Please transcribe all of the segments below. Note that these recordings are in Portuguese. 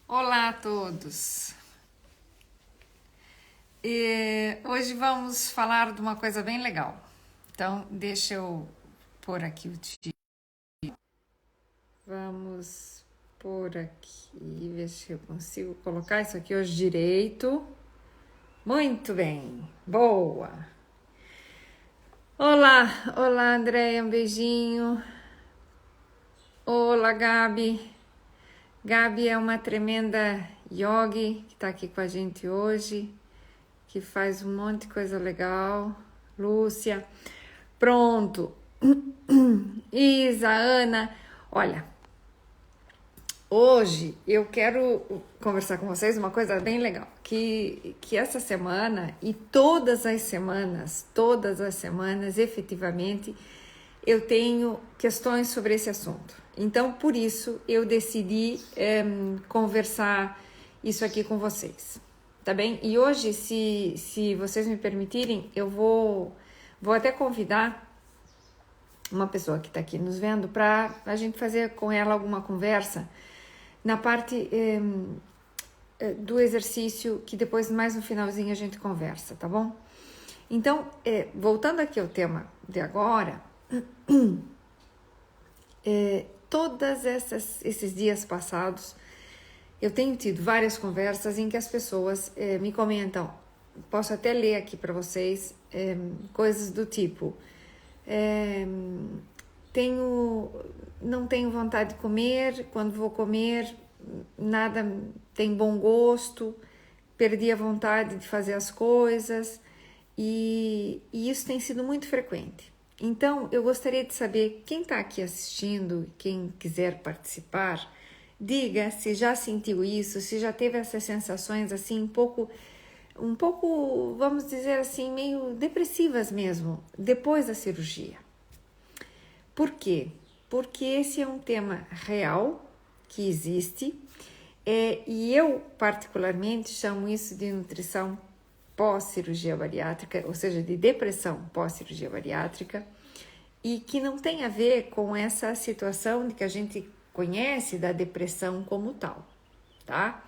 Olá a todos! Hoje vamos falar de uma coisa bem legal. Então, deixa eu pôr aqui o título. Vamos pôr aqui, ver se eu consigo colocar isso aqui hoje direito. Muito bem, boa! Olá Andréia, um beijinho. Olá Gabi. Gabi é uma tremenda yogi que está aqui com a gente hoje, que faz um monte de coisa legal. Lúcia, pronto. Isa, Ana, olha, hoje eu quero conversar com vocês uma coisa bem legal, que essa semana e todas as semanas, efetivamente, eu tenho questões sobre esse assunto. Então, por isso, eu decidi conversar isso aqui com vocês, tá bem? E hoje, se vocês me permitirem, eu vou até convidar uma pessoa que está aqui nos vendo para a gente fazer com ela alguma conversa na parte do exercício, que depois, mais no finalzinho, a gente conversa, tá bom? Então, voltando aqui ao tema de agora, todos esses dias passados, eu tenho tido várias conversas em que as pessoas me comentam, posso até ler aqui para vocês, coisas do tipo, não tenho vontade de comer, quando vou comer, nada tem bom gosto, perdi a vontade de fazer as coisas, e isso tem sido muito frequente. Então, eu gostaria de saber, quem está aqui assistindo, quem quiser participar, diga se já sentiu isso, se já teve essas sensações assim, um pouco, vamos dizer assim, meio depressivas mesmo, depois da cirurgia. Por quê? Porque esse é um tema real, que existe, e eu particularmente chamo isso de nutrição pós-cirurgia bariátrica, ou seja, de depressão pós-cirurgia bariátrica, e que não tem a ver com essa situação de que a gente conhece da depressão como tal, tá?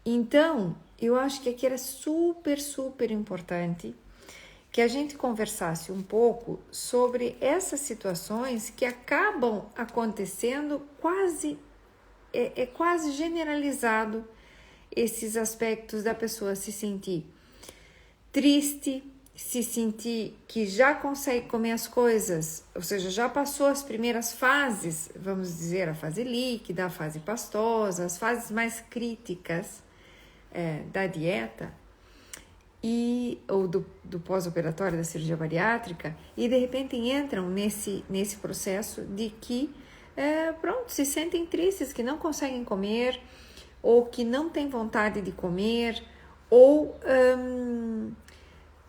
Então, eu acho que aqui era super importante que a gente conversasse um pouco sobre essas situações que acabam acontecendo quase generalizado, esses aspectos da pessoa se sentir triste, se sentir que já consegue comer as coisas, ou seja, já passou as primeiras fases, vamos dizer, a fase líquida, a fase pastosa, as fases mais críticas da dieta, ou do pós-operatório da cirurgia bariátrica, e de repente entram nesse processo de que, se sentem tristes, que não conseguem comer, ou que não têm vontade de comer, ou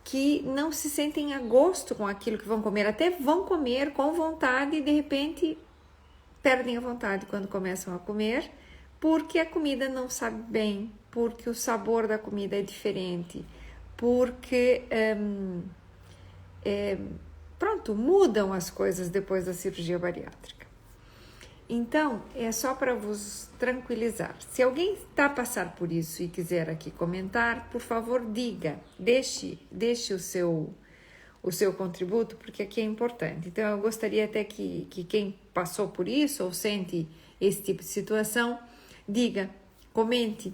que não se sentem a gosto com aquilo que vão comer, até vão comer com vontade e de repente perdem a vontade quando começam a comer, porque a comida não sabe bem, porque o sabor da comida é diferente, porque mudam as coisas depois da cirurgia bariátrica. Então, é só para vos tranquilizar. Se alguém está a passar por isso e quiser aqui comentar, por favor, diga, deixe o seu contributo, porque aqui é importante. Então, eu gostaria até que quem passou por isso ou sente esse tipo de situação, diga, comente,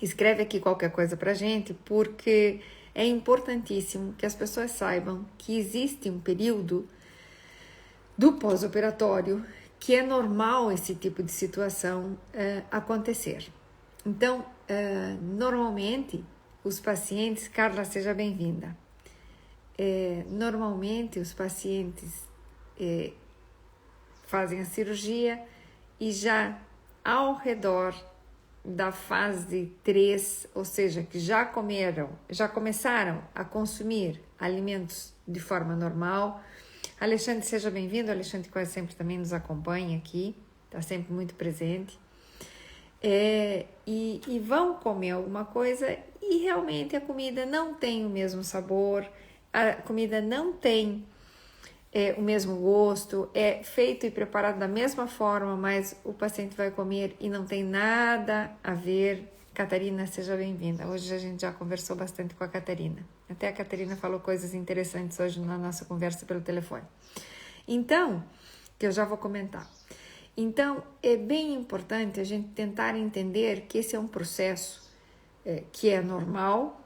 escreve aqui qualquer coisa para a gente, porque é importantíssimo que as pessoas saibam que existe um período do pós-operatório que é normal esse tipo de situação acontecer. Então, normalmente, os pacientes... Carla, seja bem-vinda. Normalmente, os pacientes fazem a cirurgia e já ao redor da fase 3, ou seja, que já começaram a consumir alimentos de forma normal. Alexandre, seja bem-vindo. Alexandre quase sempre também nos acompanha aqui, está sempre muito presente. E vão comer alguma coisa e realmente a comida não tem o mesmo sabor, a comida não tem é o mesmo gosto, é feito e preparado da mesma forma, mas o paciente vai comer e não tem nada a ver. Catarina, seja bem-vinda. Hoje a gente já conversou bastante com a Catarina. Até a Catarina falou coisas interessantes hoje na nossa conversa pelo telefone. Então, que eu já vou comentar. Então, é bem importante a gente tentar entender que esse é um processo que é normal,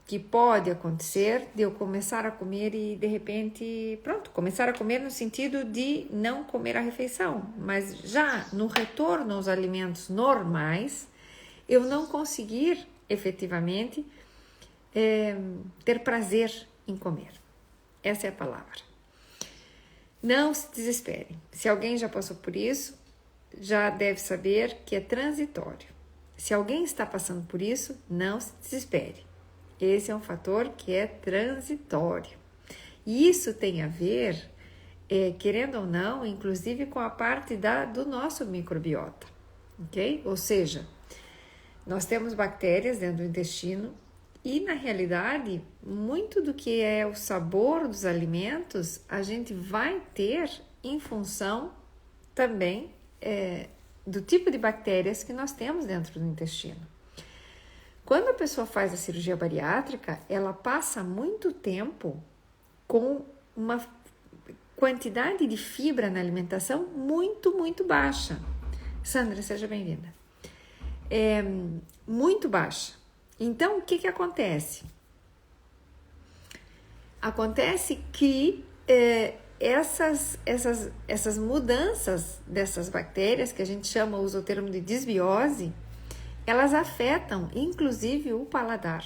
que pode acontecer de eu começar a comer e de repente, pronto, começar a comer no sentido de não comer a refeição, mas já no retorno aos alimentos normais, eu não conseguir efetivamente ter prazer em comer. Essa é a palavra. Não se desespere. Se alguém já passou por isso, já deve saber que é transitório. Se alguém está passando por isso, não se desespere. Esse é um fator que é transitório. E isso tem a ver, querendo ou não, inclusive com a parte do nosso microbiota, ok? Ou seja, nós temos bactérias dentro do intestino e, na realidade, muito do que é o sabor dos alimentos, a gente vai ter em função também do tipo de bactérias que nós temos dentro do intestino. Quando a pessoa faz a cirurgia bariátrica, ela passa muito tempo com uma quantidade de fibra na alimentação muito, muito baixa. Sandra, seja bem-vinda. Muito baixa. Então, o que acontece? Acontece que essas mudanças dessas bactérias, que a gente usa o termo de desbiose, elas afetam inclusive o paladar,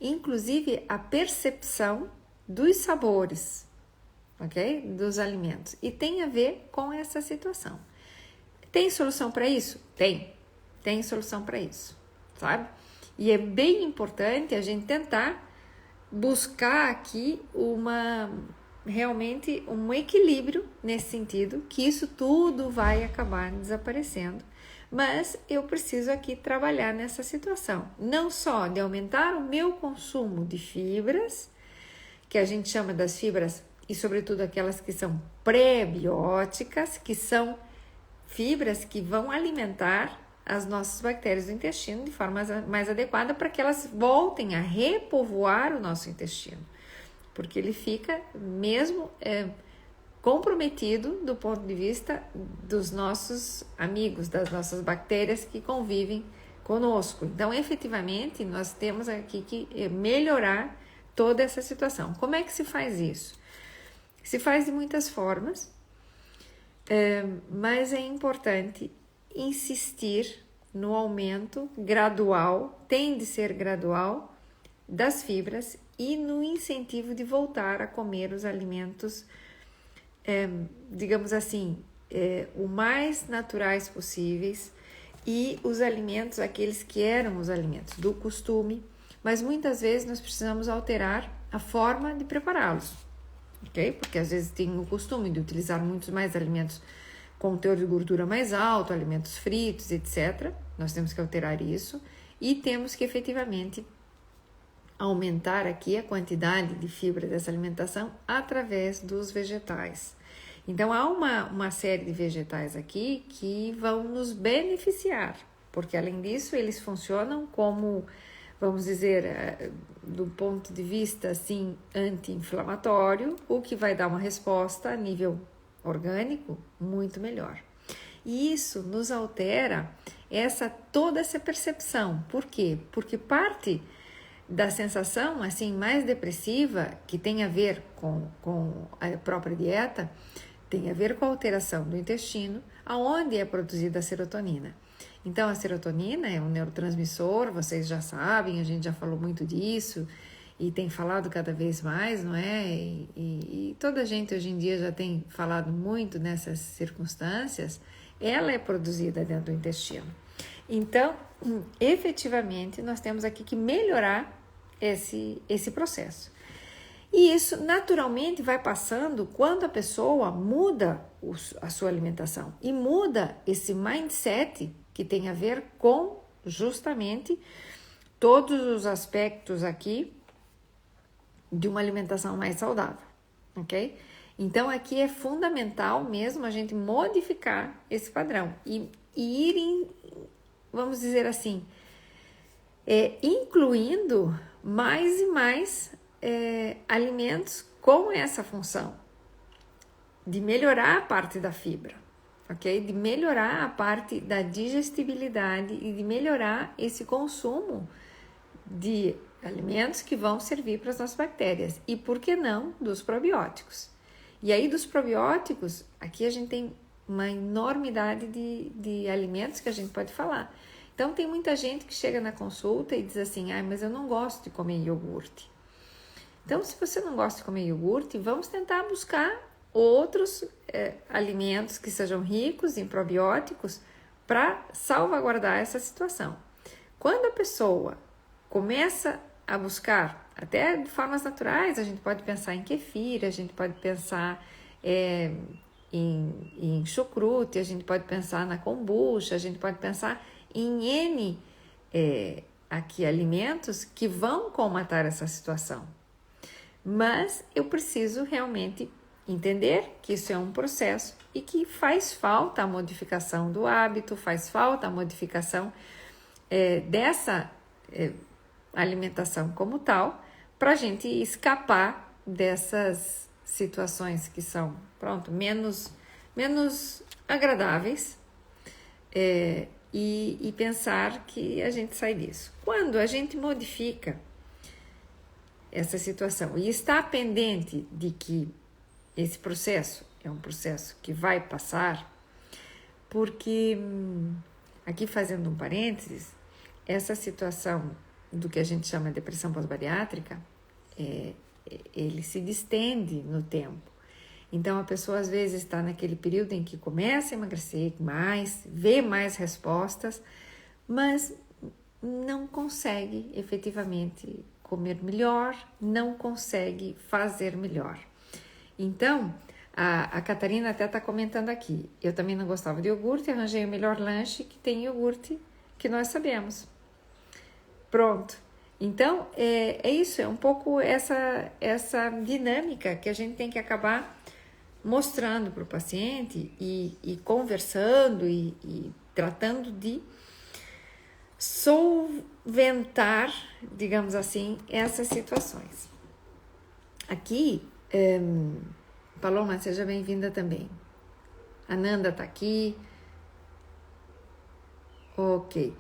inclusive a percepção dos sabores, ok? Dos alimentos. E tem a ver com essa situação. Tem solução para isso? Tem solução para isso, sabe? E é bem importante a gente tentar buscar aqui realmente um equilíbrio nesse sentido, que isso tudo vai acabar desaparecendo. Mas eu preciso aqui trabalhar nessa situação, não só de aumentar o meu consumo de fibras, que a gente chama das fibras, e sobretudo aquelas que são pré-bióticas, que são fibras que vão alimentar as nossas bactérias do intestino de forma mais adequada para que elas voltem a repovoar o nosso intestino, porque ele fica mesmo comprometido do ponto de vista dos nossos amigos, das nossas bactérias que convivem conosco. Então, efetivamente, nós temos aqui que melhorar toda essa situação. Como é que se faz isso? Se faz de muitas formas, mas é importante insistir no aumento gradual, tem de ser gradual, das fibras e no incentivo de voltar a comer os alimentos digamos assim, o mais naturais possíveis e os alimentos, aqueles que eram os alimentos do costume, mas muitas vezes nós precisamos alterar a forma de prepará-los, ok? Porque às vezes tem o costume de utilizar muitos mais alimentos com teor de gordura mais alto, alimentos fritos, etc. Nós temos que alterar isso e temos que efetivamente aumentar aqui a quantidade de fibra dessa alimentação através dos vegetais. Então, há uma série de vegetais aqui que vão nos beneficiar, porque além disso, eles funcionam como, vamos dizer, do ponto de vista assim, anti-inflamatório, o que vai dar uma resposta a nível orgânico muito melhor. E isso nos altera toda essa percepção. Por quê? Porque parte da sensação assim mais depressiva, que tem a ver com a própria dieta, tem a ver com a alteração do intestino, aonde é produzida a serotonina. Então, a serotonina é um neurotransmissor, vocês já sabem, a gente já falou muito disso e tem falado cada vez mais, não é? E toda a gente hoje em dia já tem falado muito nessas circunstâncias, ela é produzida dentro do intestino. Então, efetivamente, nós temos aqui que melhorar esse processo. E isso naturalmente vai passando quando a pessoa muda a sua alimentação e muda esse mindset que tem a ver com justamente todos os aspectos aqui de uma alimentação mais saudável, ok? Então, aqui é fundamental mesmo a gente modificar esse padrão e ir vamos dizer assim, incluindo mais e mais alimentos com essa função de melhorar a parte da fibra, ok? De melhorar a parte da digestibilidade e de melhorar esse consumo de alimentos que vão servir para as nossas bactérias. E por que não dos probióticos? E aí dos probióticos, aqui a gente tem uma enormidade de alimentos que a gente pode falar. Então tem muita gente que chega na consulta e diz assim, mas eu não gosto de comer iogurte. Então se você não gosta de comer iogurte, vamos tentar buscar outros alimentos que sejam ricos em probióticos para salvaguardar essa situação. Quando a pessoa começa a buscar, até de formas naturais, a gente pode pensar em kefir, a gente pode pensar em chucrute, a gente pode pensar na kombucha, a gente pode pensar em N alimentos que vão comatar essa situação. Mas eu preciso realmente entender que isso é um processo e que faz falta a modificação do hábito, faz falta a modificação dessa alimentação como tal, para a gente escapar dessas situações que são, menos agradáveis e pensar que a gente sai disso. Quando a gente modifica essa situação e está pendente de que esse processo é um processo que vai passar, porque, aqui fazendo um parênteses, essa situação do que a gente chama de depressão pós-bariátrica, ele se distende no tempo. Então, a pessoa às vezes está naquele período em que começa a emagrecer mais, vê mais respostas, mas não consegue efetivamente comer melhor, não consegue fazer melhor. Então, a Catarina até está comentando aqui, eu também não gostava de iogurte, arranjei o melhor lanche que tem iogurte que nós sabemos. Pronto. Então, é isso, é um pouco essa dinâmica que a gente tem que acabar mostrando para o paciente e conversando e tratando de solventar, digamos assim, essas situações. Aqui, Paloma, seja bem-vinda também. A Nanda está aqui. Ok.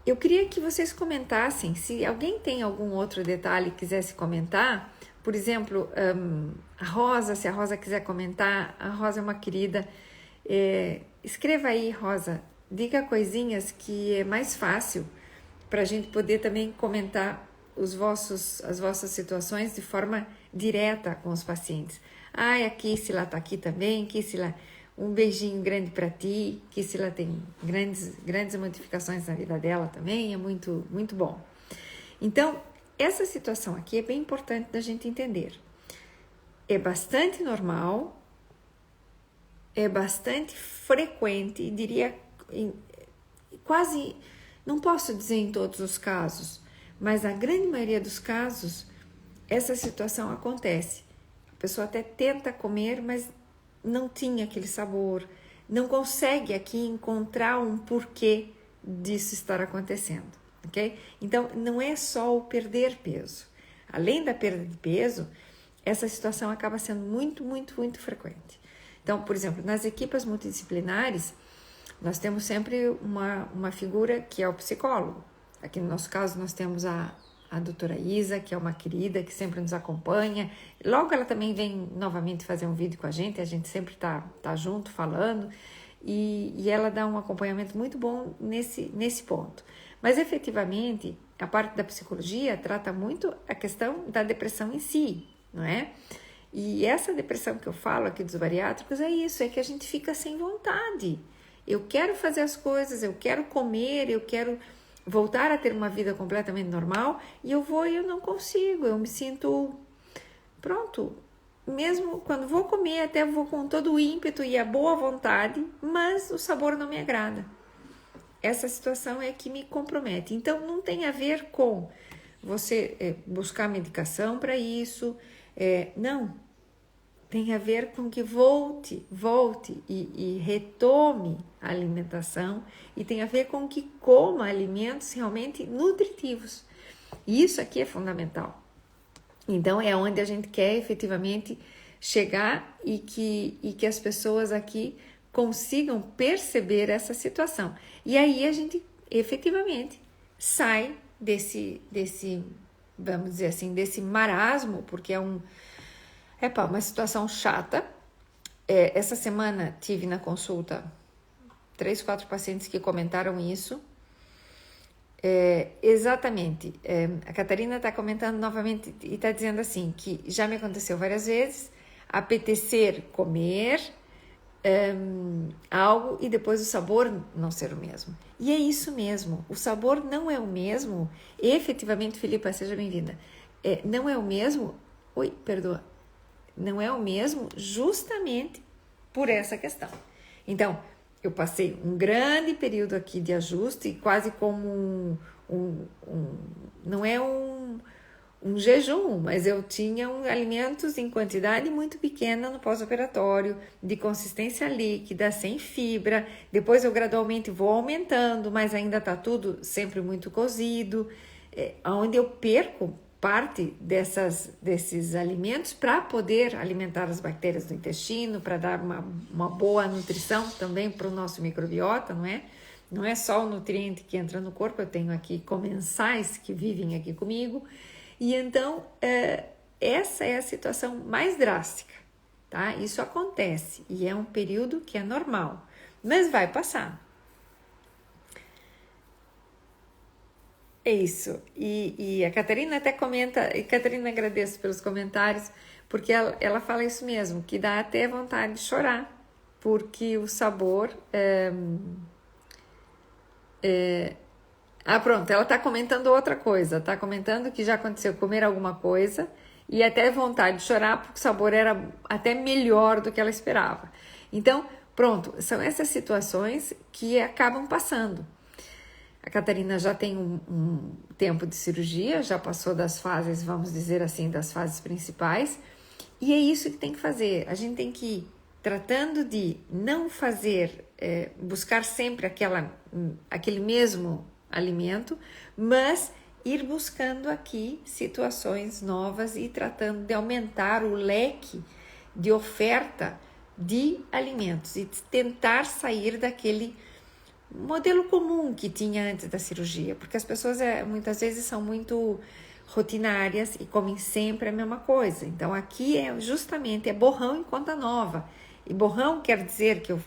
Eu queria que vocês comentassem, se alguém tem algum outro detalhe que quisesse comentar, por exemplo, a Rosa, se a Rosa quiser comentar, a Rosa é uma querida, escreva aí, Rosa, diga coisinhas que é mais fácil para a gente poder também comentar as vossas situações de forma direta com os pacientes. A Kissila está aqui também, Kissila, um beijinho grande para ti, Kissila tem grandes modificações na vida dela também, é muito, muito bom. Então, essa situação aqui é bem importante da gente entender. É bastante normal, é bastante frequente, diria quase, não posso dizer em todos os casos, mas na grande maioria dos casos, essa situação acontece. A pessoa até tenta comer, mas não tinha aquele sabor, não consegue aqui encontrar um porquê disso estar acontecendo, ok? Então, não é só o perder peso. Além da perda de peso, essa situação acaba sendo muito, muito, muito frequente. Então, por exemplo, nas equipes multidisciplinares, nós temos sempre uma figura que é o psicólogo. Aqui no nosso caso, nós temos a doutora Isa, que é uma querida, que sempre nos acompanha. Logo ela também vem novamente fazer um vídeo com a gente sempre tá junto, falando, e ela dá um acompanhamento muito bom nesse ponto. Mas, efetivamente, a parte da psicologia trata muito a questão da depressão em si, não é? E essa depressão que eu falo aqui dos bariátricos é isso, é que a gente fica sem vontade. Eu quero fazer as coisas, eu quero comer, eu quero voltar a ter uma vida completamente normal e eu não consigo, eu me sinto pronto. Mesmo quando vou comer, até vou com todo o ímpeto e a boa vontade, mas o sabor não me agrada. Essa situação é que me compromete. Então, não tem a ver com você buscar medicação para isso, não. tem a ver com que volte e retome a alimentação, e tem a ver com que coma alimentos realmente nutritivos. E isso aqui é fundamental. Então, é onde a gente quer efetivamente chegar e que as pessoas aqui consigam perceber essa situação. E aí a gente efetivamente sai desse vamos dizer assim, desse marasmo, porque é uma situação chata. Essa semana tive na consulta 3, 4 pacientes que comentaram isso. Exatamente. A Catarina está comentando novamente e está dizendo assim, que já me aconteceu várias vezes, apetecer comer algo e depois o sabor não ser o mesmo. E é isso mesmo, o sabor não é o mesmo. Efetivamente, Filipa, seja bem-vinda. Não é o mesmo, não é o mesmo justamente por essa questão. Então, eu passei um grande período aqui de ajuste, quase como não é um jejum, mas eu tinha alimentos em quantidade muito pequena no pós-operatório, de consistência líquida, sem fibra. Depois eu gradualmente vou aumentando, mas ainda está tudo sempre muito cozido, onde eu perco parte desses alimentos para poder alimentar as bactérias do intestino, para dar uma boa nutrição também para o nosso microbiota, não é? Não é só o nutriente que entra no corpo, eu tenho aqui comensais que vivem aqui comigo. E então, essa é a situação mais drástica, tá? Isso acontece e é um período que é normal, mas vai passar. É isso. E a Catarina até comenta, e Catarina, agradeço pelos comentários, porque ela fala isso mesmo, que dá até vontade de chorar, porque o sabor... pronto, ela está comentando outra coisa, está comentando que já aconteceu comer alguma coisa e até vontade de chorar porque o sabor era até melhor do que ela esperava. Então, pronto, são essas situações que acabam passando. A Catarina já tem um tempo de cirurgia, já passou das fases, vamos dizer assim, das fases principais, e é isso que tem que fazer. A gente tem que ir tratando de não fazer, buscar sempre aquele mesmo alimento, mas ir buscando aqui situações novas e tratando de aumentar o leque de oferta de alimentos e tentar sair daquele modelo comum que tinha antes da cirurgia, porque as pessoas muitas vezes são muito rotinárias e comem sempre a mesma coisa. Então aqui justamente borrão em conta nova, e borrão quer dizer que eu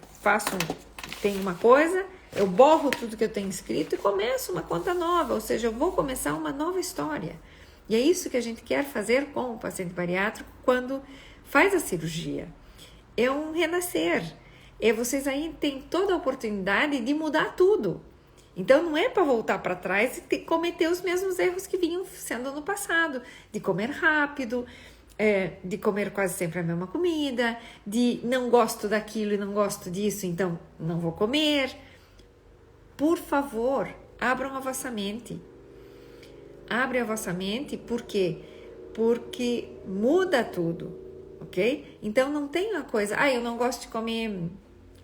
tenho uma coisa, eu borro tudo que eu tenho escrito e começo uma conta nova, ou seja, eu vou começar uma nova história. E é isso que a gente quer fazer com o paciente bariátrico quando faz a cirurgia. É um renascer. Vocês aí têm toda a oportunidade de mudar tudo. Então não é para voltar para trás e cometer os mesmos erros que vinham sendo no passado, de comer rápido, de comer quase sempre a mesma comida, de não gosto daquilo e não gosto disso, então não vou comer. Por favor, abram a vossa mente. Abre a vossa mente, por quê? Porque muda tudo, ok? Então não tem uma coisa, eu não gosto de comer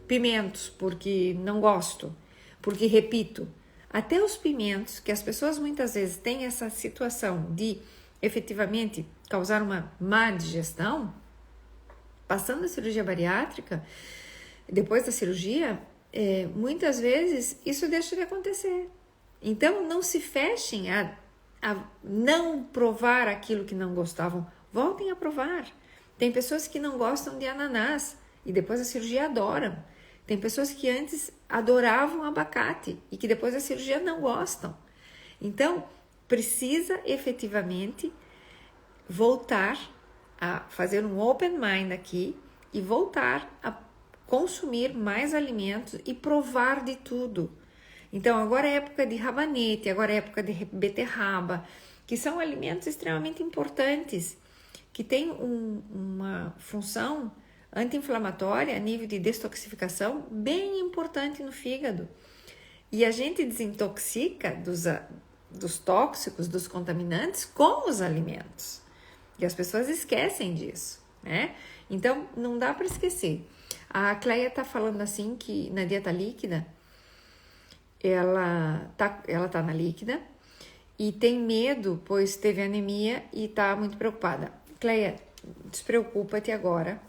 pimentos porque não gosto, porque repito, até os pimentos, que as pessoas muitas vezes têm essa situação de efetivamente causar uma má digestão, passando a cirurgia bariátrica, depois da cirurgia, muitas vezes isso deixa de acontecer. Então não se fechem a não provar aquilo que não gostavam, voltem a provar. Tem pessoas que não gostam de ananás e depois da cirurgia adoram. Tem pessoas que antes adoravam abacate e que depois da cirurgia não gostam. Então, precisa efetivamente voltar a fazer um open mind aqui e voltar a consumir mais alimentos e provar de tudo. Então, agora é época de rabanete, agora é época de beterraba, que são alimentos extremamente importantes, que têm uma função anti-inflamatória a nível de detoxificação bem importante no fígado. E a gente desintoxica dos tóxicos, dos contaminantes com os alimentos. E as pessoas esquecem disso, né? Então, não dá para esquecer. A Cleia tá falando assim que na dieta líquida, ela tá na líquida e tem medo, pois teve anemia e tá muito preocupada. Cleia, despreocupa-te agora.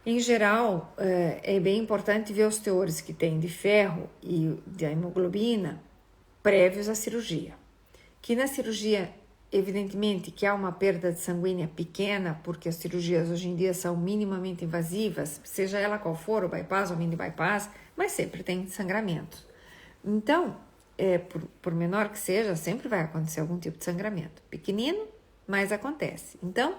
Em geral, é bem importante ver os teores que tem de ferro e de hemoglobina prévios à cirurgia. Que na cirurgia, evidentemente, que há uma perda de sanguínea pequena, porque as cirurgias hoje em dia são minimamente invasivas, seja ela qual for, o bypass ou mini bypass, mas sempre tem sangramento. Então, por menor que seja, sempre vai acontecer algum tipo de sangramento. Pequenino, mas acontece. Então,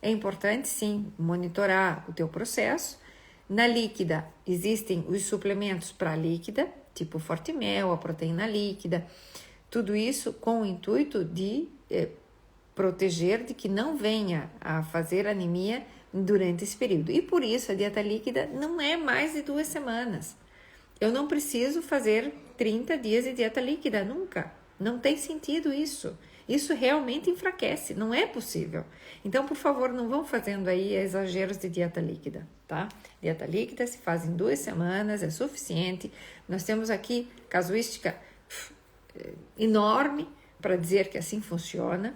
é importante, sim, monitorar o teu processo. Na líquida, existem os suplementos para líquida, tipo o Fortimel, a proteína líquida, tudo isso com o intuito de proteger de que não venha a fazer anemia durante esse período. E por isso a dieta líquida não é mais de 2 semanas. Eu não preciso fazer 30 dias de dieta líquida, nunca. Não tem sentido isso. Isso realmente enfraquece, não é possível. Então, por favor, não vão fazendo aí exageros de dieta líquida, tá? Dieta líquida se faz em 2 semanas, é suficiente. Nós temos aqui casuística enorme para dizer que assim funciona.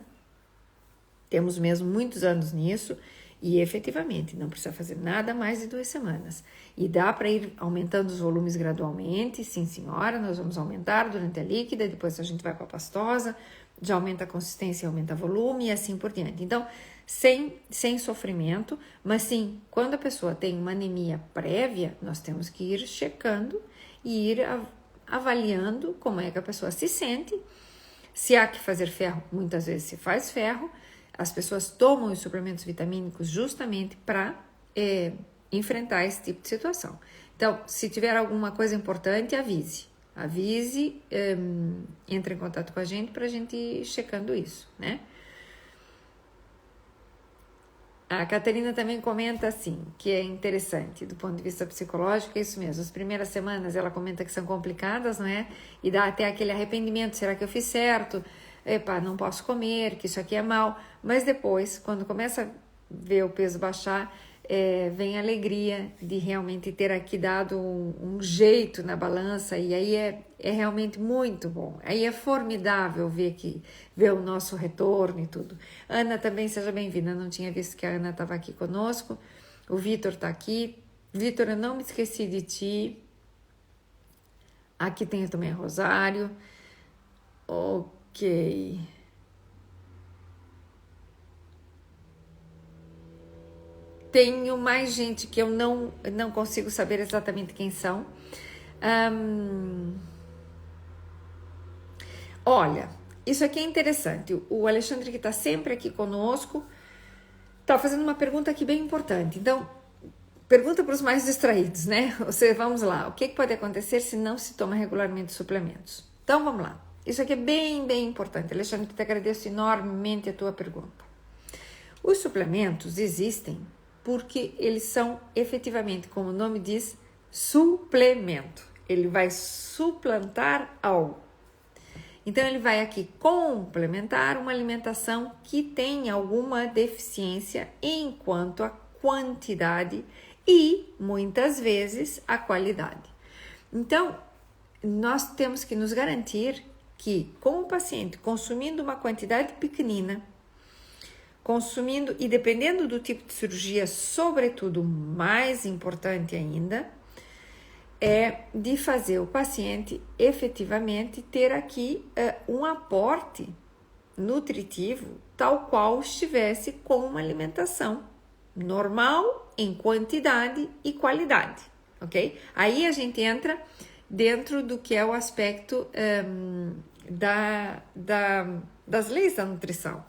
Temos mesmo muitos anos nisso e efetivamente não precisa fazer nada mais de 2 semanas. E dá para ir aumentando os volumes gradualmente, sim senhora, nós vamos aumentar durante a líquida, depois a gente vai para a pastosa, já aumenta a consistência, aumenta o volume e assim por diante. Então, sem sofrimento, mas sim, quando a pessoa tem uma anemia prévia, nós temos que ir checando e ir avaliando como é que a pessoa se sente. Se há que fazer ferro, muitas vezes se faz ferro. As pessoas tomam os suplementos vitamínicos justamente para enfrentar esse tipo de situação. Então, se tiver alguma coisa importante, avise, entre em contato com a gente para a gente ir checando isso, né? A Catarina também comenta assim, que é interessante do ponto de vista psicológico, é isso mesmo, as primeiras semanas ela comenta que são complicadas, não é? E dá até aquele arrependimento, será que eu fiz certo? Epa, não posso comer, que isso aqui é mal. Mas depois, quando começa a ver o peso baixar, vem a alegria de realmente ter aqui dado um jeito na balança, e aí é realmente muito bom. Aí é formidável ver o nosso retorno e tudo. Ana também, seja bem-vinda, não tinha visto que a Ana estava aqui conosco. O Vitor está aqui. Vitor, eu não me esqueci de ti. Aqui tem também a Rosário. Ok. Tenho mais gente que eu não consigo saber exatamente quem são. Olha, isso aqui é interessante. O Alexandre, que está sempre aqui conosco, está fazendo uma pergunta aqui bem importante. Então, pergunta para os mais distraídos, né? Vamos lá. O que pode acontecer se não se toma regularmente suplementos? Então, vamos lá. Isso aqui é bem, bem importante. Alexandre, te agradeço enormemente a tua pergunta. Os suplementos existem porque eles são efetivamente, como o nome diz, suplemento. Ele vai suplantar algo. Então, ele vai aqui complementar uma alimentação que tem alguma deficiência enquanto a quantidade e, muitas vezes, a qualidade. Então, nós temos que nos garantir que, com o paciente consumindo uma quantidade pequenina, consumindo, e dependendo do tipo de cirurgia, sobretudo, mais importante ainda, é de fazer o paciente efetivamente ter aqui um aporte nutritivo tal qual estivesse com uma alimentação normal, em quantidade e qualidade, ok? Aí a gente entra dentro do que é o aspecto das leis da nutrição.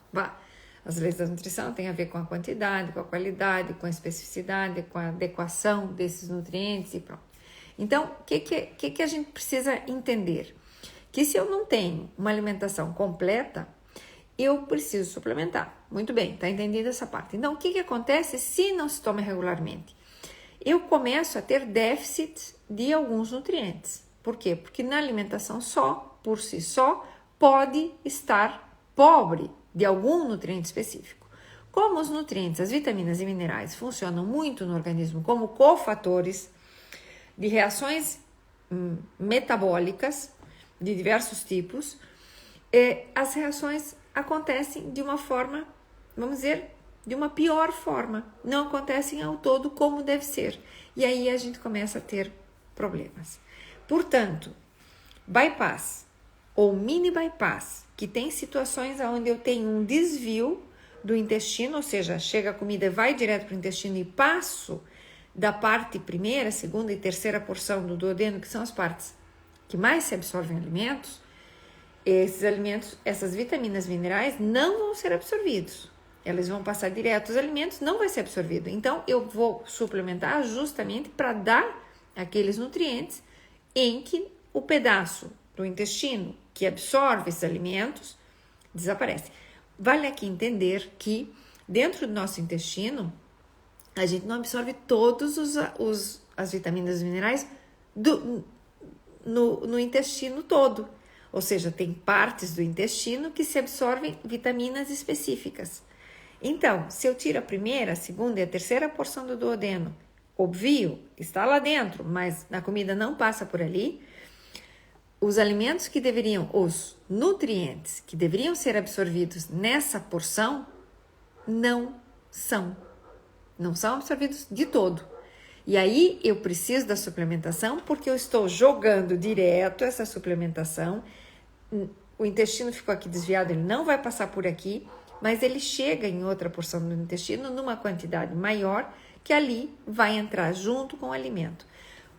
As leis da nutrição têm a ver com a quantidade, com a qualidade, com a especificidade, com a adequação desses nutrientes e pronto. Então, o que a gente precisa entender? Que se eu não tenho uma alimentação completa, eu preciso suplementar. Muito bem, tá entendida essa parte. Então, o que acontece se não se toma regularmente? Eu começo a ter déficit de alguns nutrientes. Por quê? Porque na alimentação por si só, pode estar pobre de algum nutriente específico. como os nutrientes, as vitaminas e minerais funcionam muito no organismo como cofatores de reações metabólicas de diversos tipos, as reações acontecem de uma forma, vamos dizer, de uma pior forma, não acontecem ao todo como deve ser, e aí a gente começa a ter problemas. Portanto, bypass ou mini bypass, que tem situações onde eu tenho um desvio do intestino, ou seja, chega a comida e vai direto para o intestino e passo da parte primeira, segunda e terceira porção do duodeno, que são as partes que mais se absorvem alimentos, esses alimentos, essas vitaminas minerais não vão ser absorvidos. Elas vão passar direto aos alimentos, não vai ser absorvido. Então, eu vou suplementar justamente para dar aqueles nutrientes em que o pedaço do intestino que absorve esses alimentos desaparece. Vale aqui entender que dentro do nosso intestino, a gente não absorve todas as vitaminas e minerais no intestino todo. Ou seja, tem partes do intestino que se absorvem vitaminas específicas. Então, se eu tiro a primeira, a segunda e a terceira porção do duodeno, obvio, está lá dentro, mas a comida não passa por ali, os alimentos que deveriam, os nutrientes que deveriam ser absorvidos nessa porção, não são absorvidos de todo. E aí eu preciso da suplementação porque eu estou jogando direto essa suplementação. O intestino ficou aqui desviado, ele não vai passar por aqui, mas ele chega em outra porção do intestino numa quantidade maior que ali vai entrar junto com o alimento.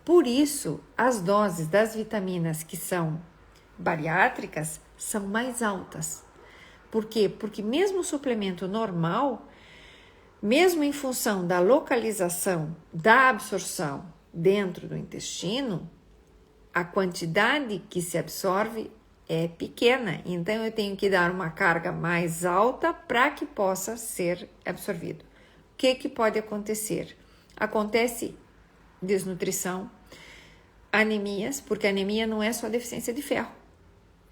Por isso, as doses das vitaminas que são bariátricas são mais altas. Por quê? Porque mesmo o suplemento normal, mesmo em função da localização da absorção dentro do intestino, a quantidade que se absorve é pequena. Então, eu tenho que dar uma carga mais alta para que possa ser absorvido. O que pode acontecer? Acontece desnutrição, anemias, porque anemia não é só deficiência de ferro.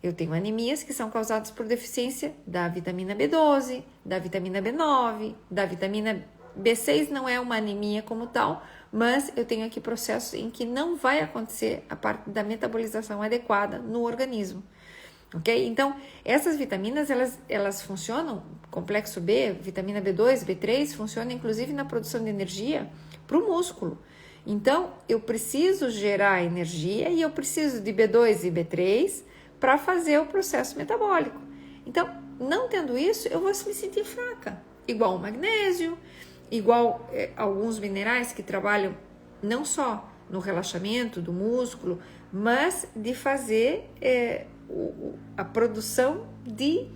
Eu tenho anemias que são causadas por deficiência da vitamina B12, da vitamina B9, da vitamina B6, não é uma anemia como tal, mas eu tenho aqui processos em que não vai acontecer a parte da metabolização adequada no organismo, ok? Então, essas vitaminas, elas funcionam, complexo B, vitamina B2, B3, funcionam inclusive na produção de energia para o músculo. Então, eu preciso gerar energia e eu preciso de B2 e B3 para fazer o processo metabólico. Então, não tendo isso, eu vou me sentir fraca. Igual o magnésio, igual alguns minerais que trabalham não só no relaxamento do músculo, mas de fazer a produção de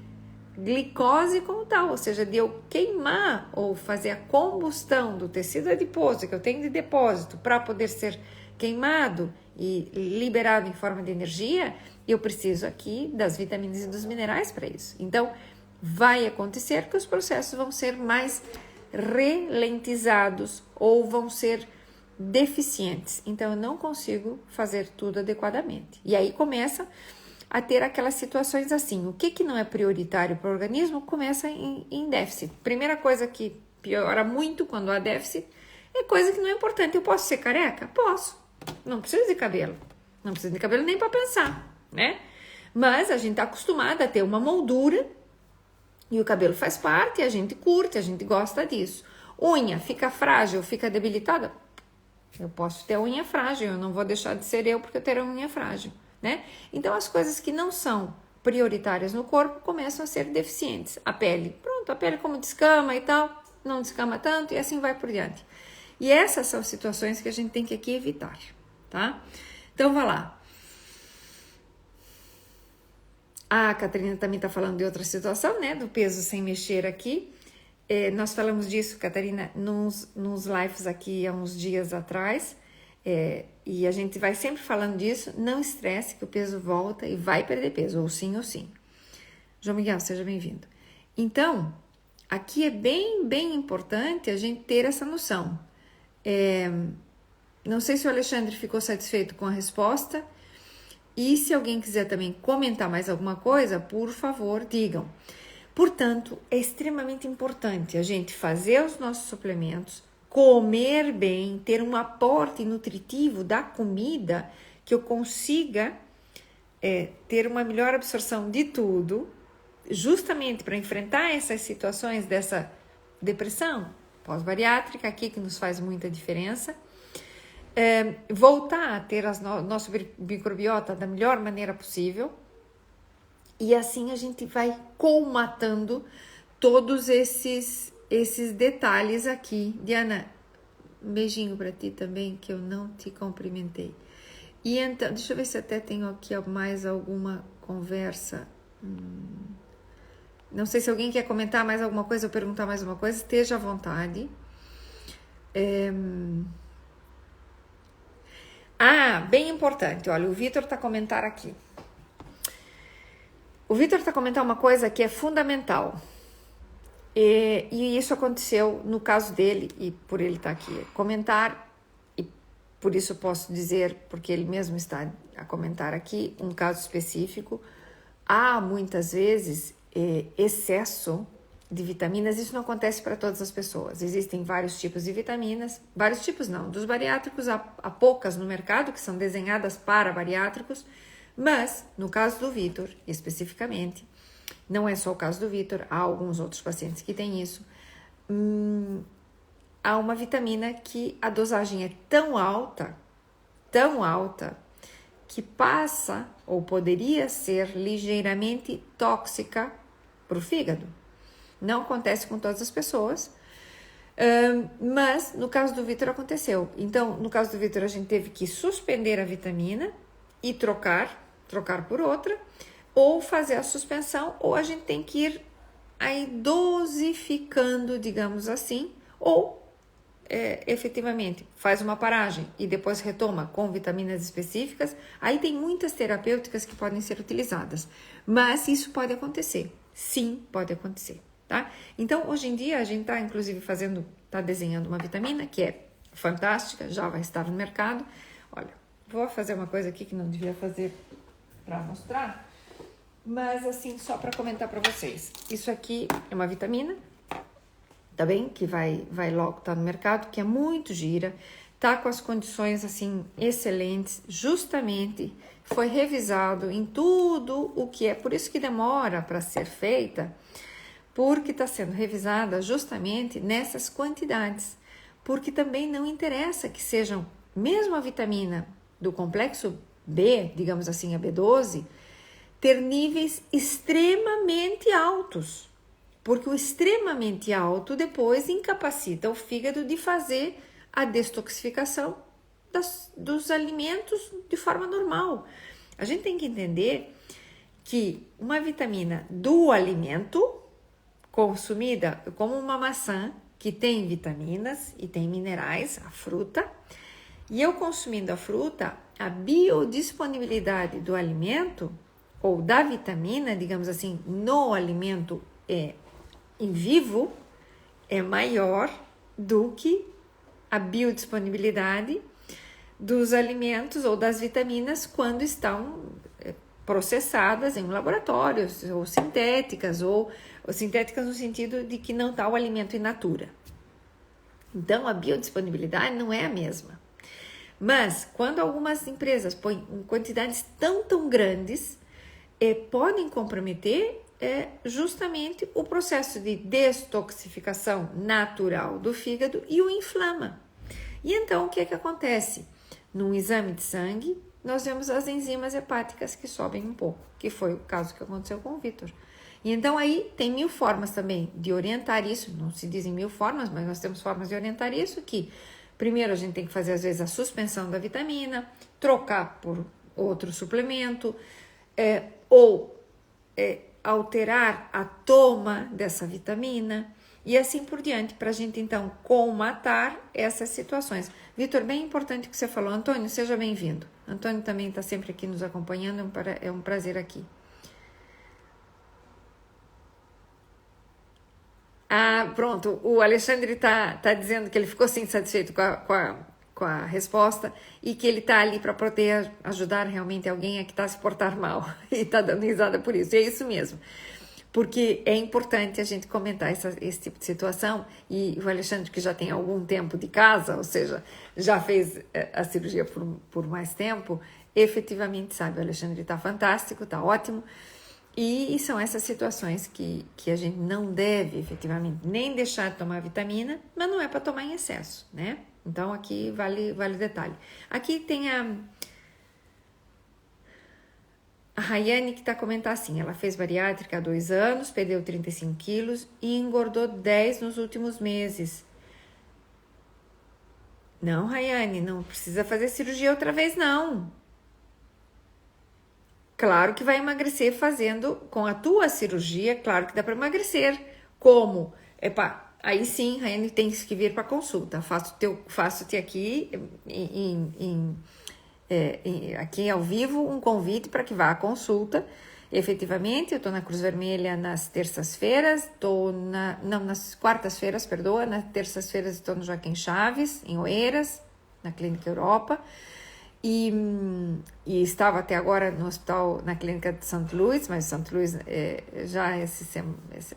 glicose como tal, ou seja, de eu queimar ou fazer a combustão do tecido adiposo que eu tenho de depósito para poder ser queimado e liberado em forma de energia, eu preciso aqui das vitaminas e dos minerais para isso. Então, vai acontecer que os processos vão ser mais ralentizados ou vão ser deficientes. Então, eu não consigo fazer tudo adequadamente. E aí começa a ter aquelas situações assim, o que não é prioritário para o organismo começa em déficit. Primeira coisa que piora muito quando há déficit é coisa que não é importante. Eu posso ser careca? Posso. Não preciso de cabelo. Não preciso de cabelo nem para pensar, né? Mas a gente está acostumada a ter uma moldura e o cabelo faz parte, a gente curte, a gente gosta disso. Unha, fica frágil, fica debilitada? Eu posso ter a unha frágil, eu não vou deixar de ser eu porque eu terei a unha frágil, né? Então, as coisas que não são prioritárias no corpo começam a ser deficientes. A pele, pronto, a pele como descama e tal, não descama tanto e assim vai por diante. E essas são situações que a gente tem que aqui evitar, tá? Então, vai lá. A Catarina também está falando de outra situação, né? Do peso sem mexer aqui. Nós falamos disso, Catarina, nos lives aqui há uns dias atrás. E a gente vai sempre falando disso. Não estresse que o peso volta e vai perder peso, ou sim ou sim. João Miguel, seja bem-vindo. Então, aqui é bem importante a gente ter essa noção. Não sei se o Alexandre ficou satisfeito com a resposta. E se alguém quiser também comentar mais alguma coisa, por favor, digam. Portanto, é extremamente importante a gente fazer os nossos suplementos, comer bem, ter um aporte nutritivo da comida que eu consiga ter uma melhor absorção de tudo, justamente para enfrentar essas situações dessa depressão pós-bariátrica aqui, que nos faz muita diferença. Voltar a ter nosso microbiota da melhor maneira possível, e assim a gente vai colmatando todos esses detalhes aqui. Diana, um beijinho para ti também, que eu não te cumprimentei. E então, deixa eu ver se até tenho aqui mais alguma conversa. Não sei se alguém quer comentar mais alguma coisa ou perguntar mais uma coisa, esteja à vontade. Bem importante, olha, o Vitor está comentando aqui. O Vitor está comentando uma coisa que é fundamental. E isso aconteceu no caso dele, e por ele estar aqui comentar, e por isso posso dizer, porque ele mesmo está a comentar aqui, um caso específico. Há muitas vezes excesso de vitaminas. Isso não acontece para todas as pessoas. Existem vários tipos de vitaminas, vários tipos não, dos bariátricos há poucas no mercado que são desenhadas para bariátricos, mas no caso do Vitor, especificamente, não é só o caso do Vitor, há alguns outros pacientes que têm isso, há uma vitamina que a dosagem é tão alta, que passa ou poderia ser ligeiramente tóxica para o fígado. Não acontece com todas as pessoas, mas no caso do Vitor aconteceu. Então, no caso do Vitor, a gente teve que suspender a vitamina e trocar por outra, ou fazer a suspensão, ou a gente tem que ir aí dosificando, digamos assim, ou efetivamente faz uma paragem e depois retoma com vitaminas específicas. Aí tem muitas terapêuticas que podem ser utilizadas, mas isso pode acontecer, sim, pode acontecer, tá? Então, hoje em dia, a gente está inclusive desenhando uma vitamina que é fantástica, já vai estar no mercado. Olha, vou fazer uma coisa aqui que não devia fazer para mostrar, mas assim, só para comentar para vocês. Isso aqui é uma vitamina, tá bem? Que vai logo estar no mercado, que é muito gira, tá com as condições assim excelentes, justamente foi revisado em tudo o que é, por isso que demora para ser feita, porque está sendo revisada justamente nessas quantidades, porque também não interessa que sejam, mesmo a vitamina do complexo B, digamos assim, a B12, ter níveis extremamente altos, porque o extremamente alto depois incapacita o fígado de fazer a detoxificação dos alimentos de forma normal. A gente tem que entender que uma vitamina do alimento consumida, como uma maçã, que tem vitaminas e tem minerais, a fruta, e eu consumindo a fruta, a biodisponibilidade do alimento, ou da vitamina, digamos assim, no alimento em vivo, é maior do que a biodisponibilidade dos alimentos ou das vitaminas quando estão processadas em laboratórios, ou sintéticas no sentido de que não está o alimento in natura. Então, a biodisponibilidade não é a mesma. Mas, quando algumas empresas põem em quantidades tão grandes, podem comprometer justamente o processo de detoxificação natural do fígado e o inflama. E então, o que acontece? Num exame de sangue, nós vemos as enzimas hepáticas que sobem um pouco, que foi o caso que aconteceu com o Vitor. E então aí tem 1000 formas também de orientar isso, não se dizem 1000 formas, mas nós temos formas de orientar isso, que primeiro a gente tem que fazer às vezes a suspensão da vitamina, trocar por outro suplemento, ou alterar a toma dessa vitamina e assim por diante, para a gente então colmatar essas situações. Vitor, bem importante o que você falou. Antônio, seja bem-vindo. Antônio também está sempre aqui nos acompanhando, é um prazer aqui. Pronto, o Alexandre tá dizendo que ele ficou sim satisfeito com a resposta e que ele está ali para poder ajudar realmente alguém a que está se portar mal e está dando risada por isso. E é isso mesmo. porque é importante a gente comentar esse tipo de situação, e o Alexandre, que já tem algum tempo de casa, ou seja, já fez a cirurgia por mais tempo, efetivamente sabe, o Alexandre está fantástico, está ótimo, e são essas situações que a gente não deve efetivamente nem deixar de tomar vitamina, mas não é para tomar em excesso, né? Então aqui vale o detalhe. Aqui tem a Rayane que está comentando assim, ela fez bariátrica há 2 anos, perdeu 35 quilos e engordou 10 nos últimos meses. Não, Rayane, não precisa fazer cirurgia outra vez, não. Claro que vai emagrecer fazendo, com a tua cirurgia, claro que dá para emagrecer. Como? Aí sim, Rayane, tem que vir para consulta. Faço-te aqui aqui ao vivo um convite para que vá à consulta. Efetivamente, eu estou na Cruz Vermelha nas terças-feiras, nas quartas-feiras, perdoa, nas terças-feiras estou no Joaquim Chaves, em Oeiras, na Clínica Europa, e estava até agora no hospital, na Clínica de Santo Luís, mas Santo Luís já esse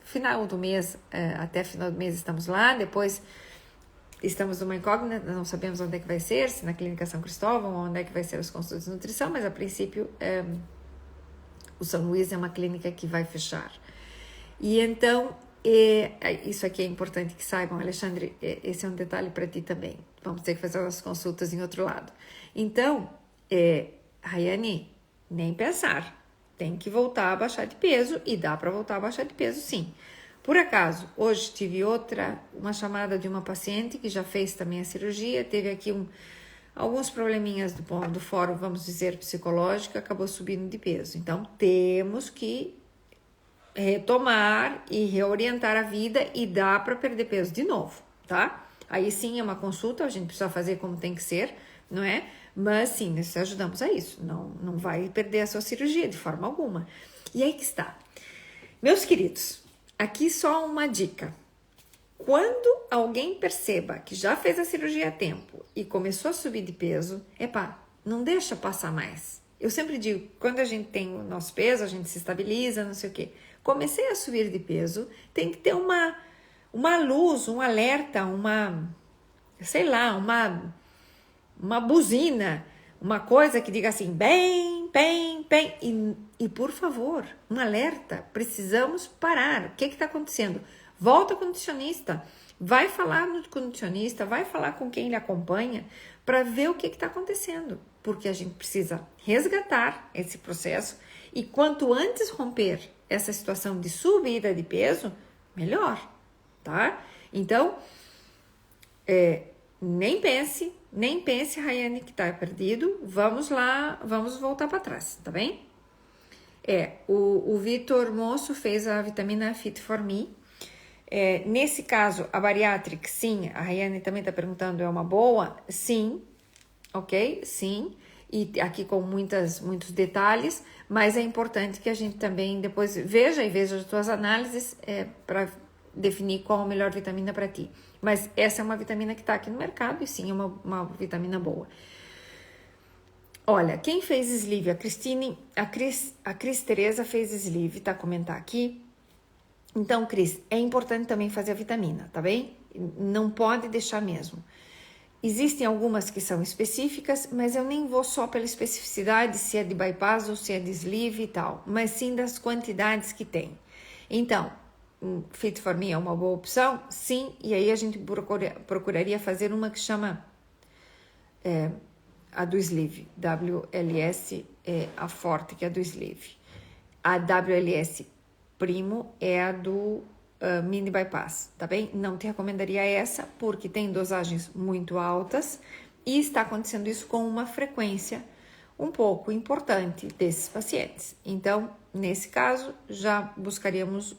final do mês, até final do mês estamos lá, depois estamos numa incógnita, não sabemos onde é que vai ser, se na Clínica São Cristóvão, onde é que vai ser as consultas de nutrição, mas a princípio o São Luís é uma clínica que vai fechar. E então, isso aqui é importante que saibam, Alexandre, esse é um detalhe para ti também. Vamos ter que fazer as consultas em outro lado. Então, Rayane, nem pensar, tem que voltar a baixar de peso, e dá para voltar a baixar de peso sim. Por acaso, hoje tive uma chamada de uma paciente que já fez também a cirurgia, teve aqui alguns probleminhas do fórum, vamos dizer, psicológico, acabou subindo de peso. Então, temos que retomar e reorientar a vida, e dá para perder peso de novo, tá? Aí sim é uma consulta, a gente precisa fazer como tem que ser, não é? Mas sim, nós ajudamos a isso, não vai perder a sua cirurgia de forma alguma. E aí que está. Meus queridos, aqui só uma dica. Quando alguém perceba que já fez a cirurgia a tempo e começou a subir de peso, não deixa passar mais. Eu sempre digo, quando a gente tem o nosso peso, a gente se estabiliza, não sei o quê. Comecei a subir de peso, tem que ter uma luz, um alerta, uma buzina, uma coisa que diga assim, bem, e por favor, um alerta, precisamos parar. O que está acontecendo? Volta ao condicionista, vai falar no condicionista, vai falar com quem lhe acompanha para ver o que está acontecendo, porque a gente precisa resgatar esse processo, e quanto antes romper essa situação de subida de peso, melhor, tá? Então, nem pense, Rayane, que tá perdido, vamos lá, vamos voltar para trás, tá bem? O Vitor Moço fez a vitamina Fit for Me. Nesse caso, a bariátrica, sim, a Rayane também está perguntando, é uma boa? Sim, ok? Sim, e aqui com muitos detalhes, mas é importante que a gente também depois veja as tuas análises para definir qual a melhor vitamina para ti. Mas essa é uma vitamina que está aqui no mercado, e sim, é uma vitamina boa. Olha, quem fez sleeve? A Cris Tereza fez sleeve, tá? Comentar aqui. Então, Cris, é importante também fazer a vitamina, tá bem? Não pode deixar mesmo. Existem algumas que são específicas, mas eu nem vou só pela especificidade, se é de bypass ou se é de sleeve e tal, mas sim das quantidades que tem. Então, Fit for Me é uma boa opção? Sim, e aí a gente procuraria fazer uma que chama a do sleeve, WLS a forte, que é a do sleeve. A WLS primo é a do mini bypass, tá bem? Não te recomendaria essa, porque tem dosagens muito altas e está acontecendo isso com uma frequência um pouco importante desses pacientes. Então, nesse caso, já buscaríamos,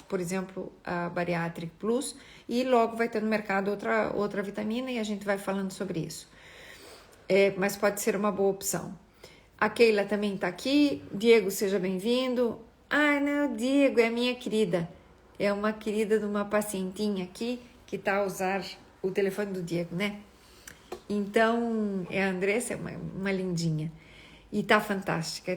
por exemplo, a Bariatric Plus, e logo vai ter no mercado outra vitamina, e a gente vai falando sobre isso. Mas pode ser uma boa opção. A Keila também está aqui. Diego, seja bem-vindo. Ah, não, Diego é minha querida. É uma querida de uma pacientinha aqui que está a usar o telefone do Diego, né? Então, a Andressa é uma lindinha. E tá fantástica,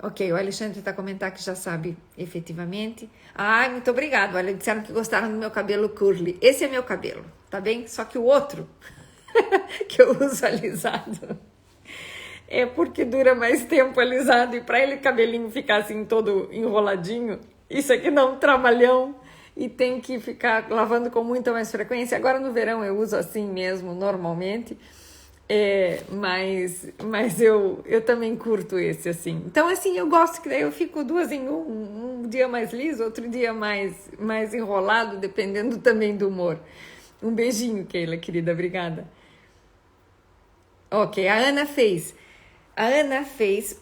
Ok, o Alexandre está comentando que já sabe efetivamente. Ai, muito obrigado. Olha, disseram que gostaram do meu cabelo curly. Esse é meu cabelo, tá bem? Só que o outro que eu uso alisado é porque dura mais tempo alisado, e para ele cabelinho ficar assim todo enroladinho, isso aqui dá um trabalhão e tem que ficar lavando com muita mais frequência. Agora no verão eu uso assim mesmo, normalmente, mas eu também curto esse assim. Então assim, eu gosto que daí eu fico duas em um dia mais liso, outro dia mais enrolado, dependendo também do humor. Um beijinho, Keila, querida, obrigada. Ok, a Ana fez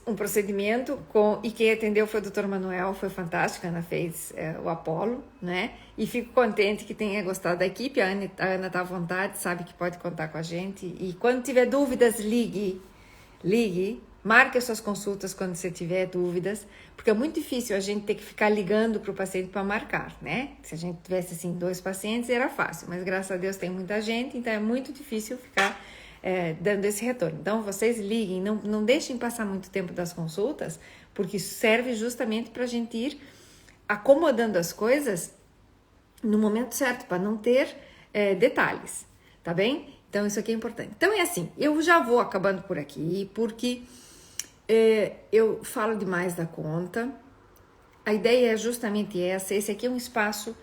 um procedimento e quem atendeu foi o Dr. Manuel, foi fantástico. A Ana fez o Apolo, né? E fico contente que tenha gostado da equipe. A Ana tá à vontade, sabe que pode contar com a gente. E quando tiver dúvidas, ligue, marque as suas consultas quando você tiver dúvidas, porque é muito difícil a gente ter que ficar ligando para o paciente para marcar, né? Se a gente tivesse assim 2 pacientes era fácil, mas graças a Deus tem muita gente, então é muito difícil ficar dando esse retorno. Então, vocês liguem, não deixem passar muito tempo das consultas, porque isso serve justamente para a gente ir acomodando as coisas no momento certo, para não ter detalhes, tá bem? Então, isso aqui é importante. Então, é assim, eu já vou acabando por aqui, porque eu falo demais da conta. A ideia é justamente essa. Esse aqui é um espaço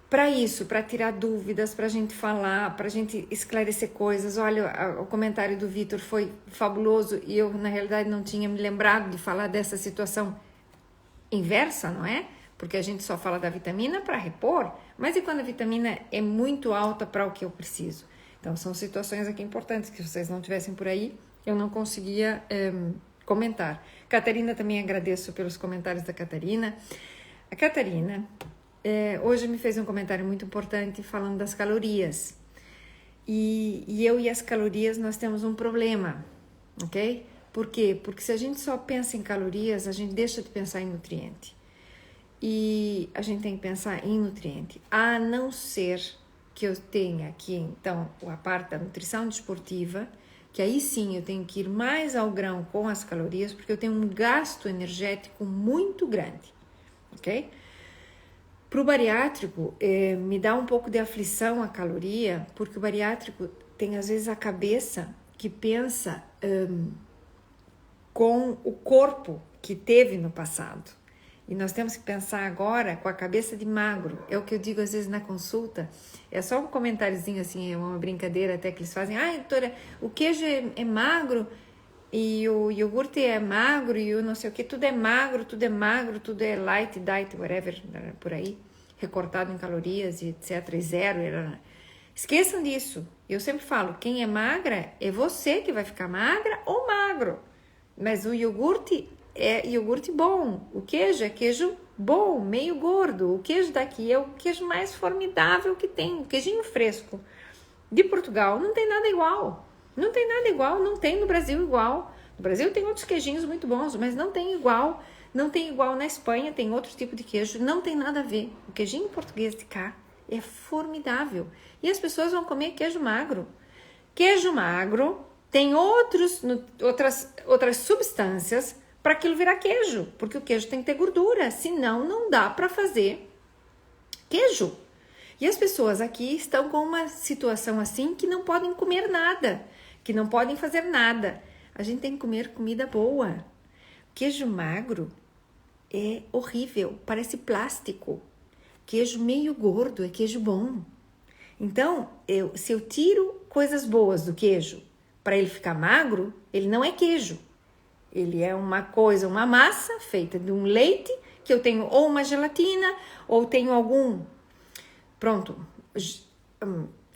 para isso, para tirar dúvidas, para a gente falar, para a gente esclarecer coisas. Olha, o comentário do Vitor foi fabuloso e eu, na realidade, não tinha me lembrado de falar dessa situação inversa, não é? Porque a gente só fala da vitamina para repor, mas e quando a vitamina é muito alta para o que eu preciso? Então, são situações aqui importantes que se vocês não tivessem por aí, eu não conseguia comentar. Catarina, também agradeço pelos comentários da Catarina. A Catarina hoje me fez um comentário muito importante falando das calorias. E eu e as calorias, nós temos um problema, ok? Por quê? Porque se a gente só pensa em calorias, a gente deixa de pensar em nutriente. E a gente tem que pensar em nutriente, a não ser que eu tenha aqui, então, a parte da nutrição desportiva, que aí sim eu tenho que ir mais ao grão com as calorias, porque eu tenho um gasto energético muito grande, ok? Para o bariátrico, me dá um pouco de aflição a caloria, porque o bariátrico tem às vezes a cabeça que pensa com o corpo que teve no passado. E nós temos que pensar agora com a cabeça de magro. É o que eu digo às vezes na consulta. É só um comentáriozinho assim, é uma brincadeira até que eles fazem. Ah, doutora, o queijo é magro e o iogurte é magro e o não sei o que. Tudo é magro, tudo é light diet, whatever, por aí. Recortado em calorias e etc. E zero. Esqueçam disso. Eu sempre falo, quem é magra é você que vai ficar magra ou magro. Mas o iogurte é iogurte bom, o queijo é queijo bom, meio gordo. O queijo daqui é o queijo mais formidável que tem, o queijinho fresco de Portugal não tem nada igual, não tem no Brasil igual. No Brasil tem outros queijinhos muito bons, mas não tem igual na Espanha, tem outro tipo de queijo, não tem nada a ver. O queijinho português de cá é formidável e as pessoas vão comer queijo magro. Queijo magro tem outras substâncias para aquilo virar queijo, porque o queijo tem que ter gordura, senão não dá para fazer queijo. E as pessoas aqui estão com uma situação assim que não podem comer nada, que não podem fazer nada. A gente tem que comer comida boa. Queijo magro é horrível, parece plástico. Queijo meio gordo é queijo bom. Então, se eu tiro coisas boas do queijo para ele ficar magro, ele não é queijo. Ele é uma massa feita de um leite, que eu tenho ou uma gelatina, ou tenho algum,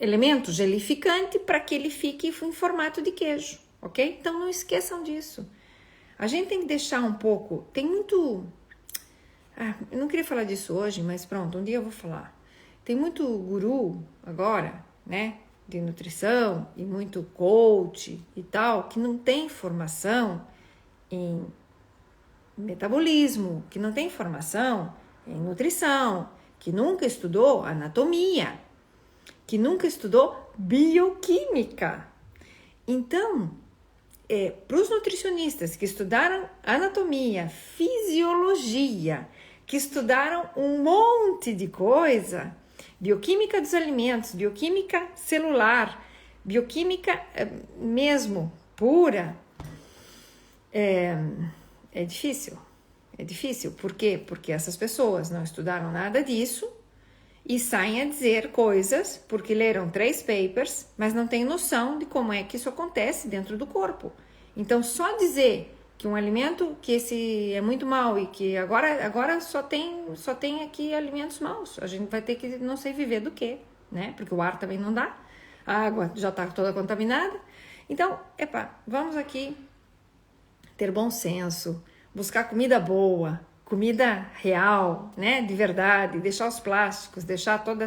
elemento gelificante para que ele fique em formato de queijo, ok? Então, não esqueçam disso. A gente tem que deixar um pouco, tem muito... eu não queria falar disso hoje, mas pronto, um dia eu vou falar. Tem muito guru agora, né, de nutrição, e muito coach e tal, que não tem formação em metabolismo, que não tem formação em nutrição, que nunca estudou anatomia, que nunca estudou bioquímica. Então, para os nutricionistas que estudaram anatomia, fisiologia, que estudaram um monte de coisa, bioquímica dos alimentos, bioquímica celular, bioquímica mesmo pura, é difícil. É difícil. Por quê? Porque essas pessoas não estudaram nada disso e saem a dizer coisas porque leram 3 papers, mas não têm noção de como é que isso acontece dentro do corpo. Então, só dizer que um alimento que esse é muito mau e que agora só tem aqui alimentos maus, a gente vai ter que não sei viver do quê, né? Porque o ar também não dá, a água já está toda contaminada. Então, vamos aqui ter bom senso, buscar comida boa, comida real, né, de verdade, deixar os plásticos, deixar toda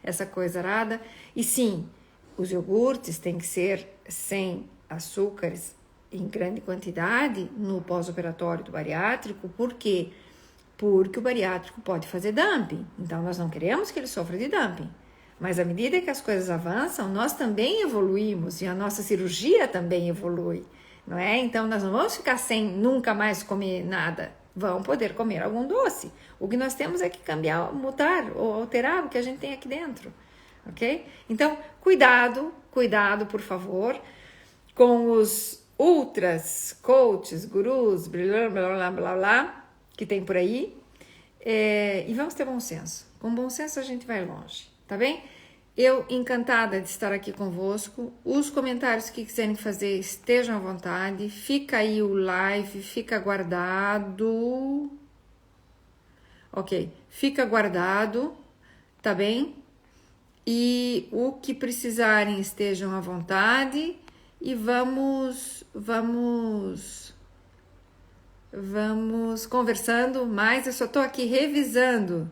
essa coisa arada. E sim, os iogurtes têm que ser sem açúcares em grande quantidade no pós-operatório do bariátrico. Por quê? Porque o bariátrico pode fazer dumping. Então, nós não queremos que ele sofra de dumping. Mas à medida que as coisas avançam, nós também evoluímos e a nossa cirurgia também evolui, não é? Então, nós não vamos ficar sem nunca mais comer nada. Vão poder comer algum doce. O que nós temos é que cambiar, mudar ou alterar o que a gente tem aqui dentro, ok? Então, cuidado, por favor, com os ultras, coaches, gurus, blá, blá, blá, blá, blá, que tem por aí. E vamos ter bom senso. Com bom senso a gente vai longe, tá bem? Eu encantada de estar aqui convosco. Os comentários que quiserem fazer, estejam à vontade. Fica aí o live, fica guardado. Ok, fica guardado, tá bem? E o que precisarem, estejam à vontade. E vamos conversando mais. Eu só tô aqui revisando.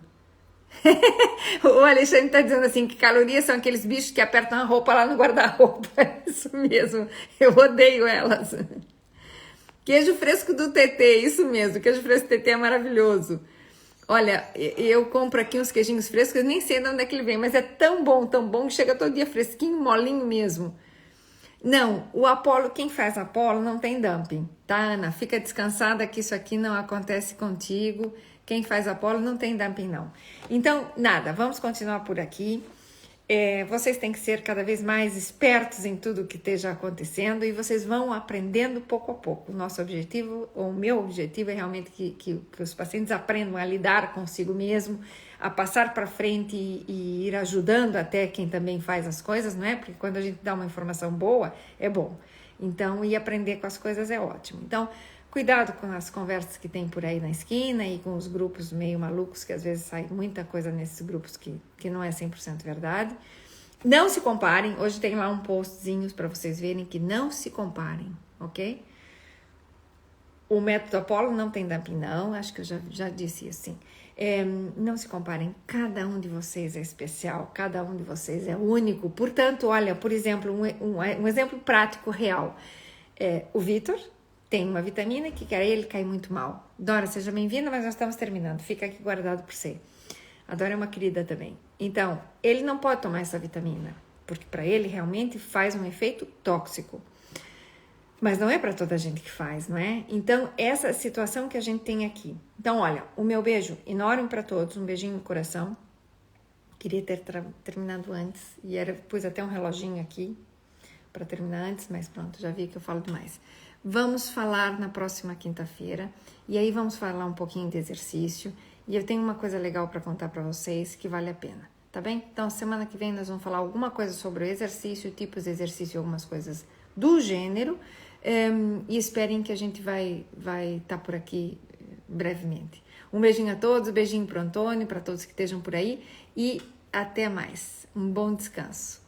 O Alexandre tá dizendo assim que calorias são aqueles bichos que apertam a roupa lá no guarda-roupa. Isso mesmo, eu odeio elas. Queijo fresco do TT, isso mesmo, queijo fresco do TT é maravilhoso. Olha, eu compro aqui uns queijinhos frescos, eu nem sei de onde é que ele vem, mas é tão bom, que chega todo dia fresquinho, molinho mesmo. Não, o Apollo, quem faz Apollo não tem dumping, tá, Ana? Fica descansada que isso aqui não acontece contigo. Quem faz Apollo não tem dumping, não. Então, nada, vamos continuar por aqui. Vocês têm que ser cada vez mais espertos em tudo que esteja acontecendo e vocês vão aprendendo pouco a pouco. O nosso objetivo, ou o meu objetivo, é realmente que os pacientes aprendam a lidar consigo mesmo, a passar para frente e ir ajudando até quem também faz as coisas, não é? Porque quando a gente dá uma informação boa, é bom. Então, ir aprender com as coisas é ótimo. Então, cuidado com as conversas que tem por aí na esquina e com os grupos meio malucos, que às vezes sai muita coisa nesses grupos que não é 100% verdade. Não se comparem. Hoje tem lá um postzinho para vocês verem que não se comparem, ok? O método Apollo não tem dumping, não. Acho que eu já disse assim. Não se comparem. Cada um de vocês é especial. Cada um de vocês é único. Portanto, olha, por exemplo, um exemplo prático, real. O Vitor tem uma vitamina que ele cai muito mal. Dora, seja bem-vinda, mas nós estamos terminando. Fica aqui guardado por você. A Dora é uma querida também. Então, ele não pode tomar essa vitamina, porque para ele realmente faz um efeito tóxico. Mas não é para toda a gente que faz, não é? Então, essa situação que a gente tem aqui. Então, olha, o meu beijo enorme para todos, um beijinho no coração. Queria ter terminado antes, e pus até um reloginho aqui para terminar antes, mas pronto, já vi que eu falo demais. Vamos falar na próxima quinta-feira, e aí vamos falar um pouquinho de exercício, e eu tenho uma coisa legal para contar para vocês que vale a pena, tá bem? Então, semana que vem nós vamos falar alguma coisa sobre o exercício, tipos de exercício, algumas coisas do gênero, e esperem que a gente vai estar por aqui brevemente. Um beijinho a todos, um beijinho para o Antônio, para todos que estejam por aí, e até mais. Um bom descanso.